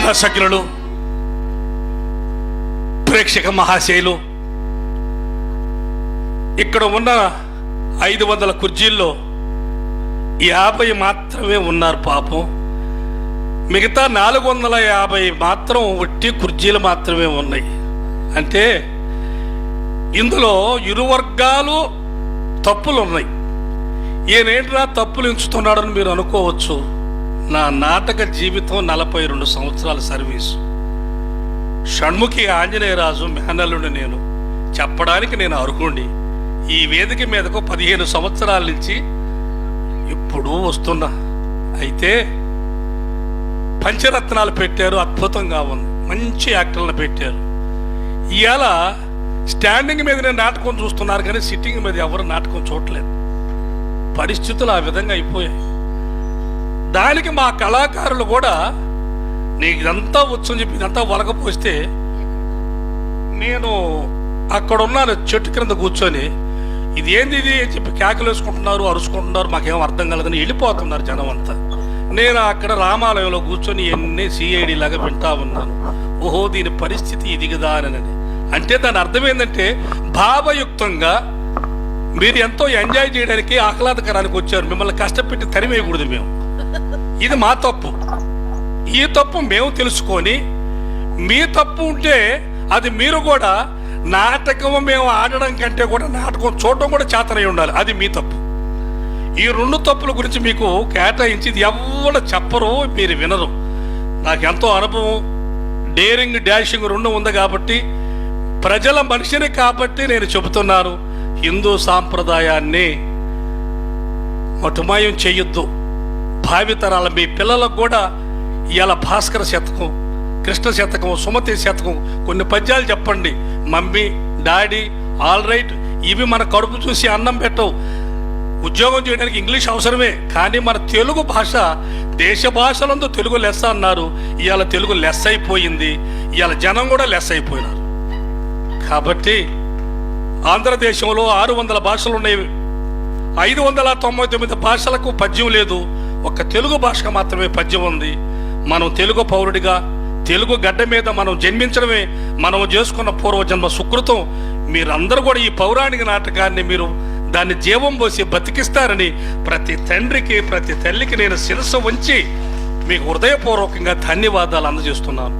దర్శకులు, ప్రేక్షక మహాశయులు, ఇక్కడ ఉన్న 500 కుర్చీల్లో 50 మాత్రమే ఉన్నారు పాపం. మిగతా 450 మాత్రం ఒట్టి కుర్చీలు మాత్రమే ఉన్నాయి. అంటే ఇందులో ఇరు వర్గాలు తప్పులు ఉన్నాయి. ఈయనేంట్రా తప్పులు ఎంచుతున్నాడని మీరు అనుకోవచ్చు. నా నాటక జీవితం 42 సంవత్సరాల సర్వీసు. షణ్ముఖి ఆంజనేయరాజు మేనల్లుని నేను చెప్పడానికి నేను అర్హుణ్ణి. ఈ వేదిక మీదకు 15 సంవత్సరాల నుంచి ఇప్పుడు వస్తున్నా. అయితే పంచరత్నాలు పెట్టారు, అద్భుతంగా ఉంది, మంచి యాక్టర్లను పెట్టారు. ఇవాళ స్టాండింగ్ మీద నేను నాటకం చూస్తున్నారు కానీ సిట్టింగ్ మీద ఎవరు నాటకం చూడలేదు. పరిస్థితులు ఆ విధంగా అయిపోయాయి. దానికి మా కళాకారులు కూడా నీకు ఇదంతా వచ్చని చెప్పి ఇదంతా వలకపోస్తే నేను అక్కడ ఉన్నాను చెట్టు క్రింద కూర్చొని, ఇది ఏంది ఇది అని చెప్పి కేకలు వేసుకుంటున్నారు, అరుచుకుంటున్నారు, మాకేం అర్థం కలదని వెళ్ళిపోతున్నారు జనం అంతా. నేను అక్కడ రామాలయంలో కూర్చొని ఎన్ని సిఐడి లాగా వింటా ఉన్నాను. ఓహో, దీని పరిస్థితి ఇది కదా అని. అంటే దాని అర్థం ఏంటంటే భావయుక్తంగా మీరు ఎంతో ఎంజాయ్ చేయడానికి ఆహ్లాదకరానికి వచ్చారు. మిమ్మల్ని కష్టపెట్టి తరిమేయకూడదు మేము. ఇది మా తప్పు. ఈ తప్పు మేము తెలుసుకొని మీ తప్పు ఉంటే అది మీరు కూడా నాటకం మేము ఆడడం కంటే కూడా నాటకం చూడడం కూడా చేతనై ఉండాలి. అది మీ తప్పు. ఈ 2 తప్పుల గురించి మీకు కేటాయించి ఇది ఎవరు చెప్పరు, మీరు వినరు. నాకు ఎంతో అనుభవం, డేరింగ్ డాషింగ్ 2 ఉంది కాబట్టి, ప్రజల మనిషిని కాబట్టి నేను చెబుతున్నాను. హిందూ సాంప్రదాయాన్ని మటుమాయం చెయ్యొద్దు. భావితరాల మీ పిల్లలకు కూడా ఇవాళ భాస్కర శతకం, కృష్ణ శతకం, సుమతి శతకం కొన్ని పద్యాలు చెప్పండి. మమ్మీ, డాడీ, ఆల్ రైట్, ఇవి మన కడుపు చూసి అన్నం పెట్టవు. ఉద్యోగం చేయడానికి ఇంగ్లీష్ అవసరమే, కానీ మన తెలుగు భాష దేశ భాషలందు తెలుగు లెస్స అన్నారు. ఇవాళ తెలుగు లెస్ అయిపోయింది. ఇవాళ జనం కూడా లెస్ అయిపోయినారు. కాబట్టి ఆంధ్రదేశంలో 600 భాషలు ఉన్నాయి. 599 భాషలకు పద్యం లేదు. ఒక్క తెలుగు భాషకు మాత్రమే పద్యం ఉంది. మనం తెలుగు పౌరుడిగా తెలుగు గడ్డ మీద మనం జన్మించడమే మనం చేసుకున్న పూర్వజన్మ సుకృతం. మీరందరూ కూడా ఈ పౌరాణిక నాటకాన్ని మీరు దాన్ని జీవం పోసి బతికిస్తారని ప్రతి తండ్రికి, ప్రతి తల్లికి నేను శిరస్సు వంచి మీకు హృదయపూర్వకంగా ధన్యవాదాలు అందజేస్తున్నాను.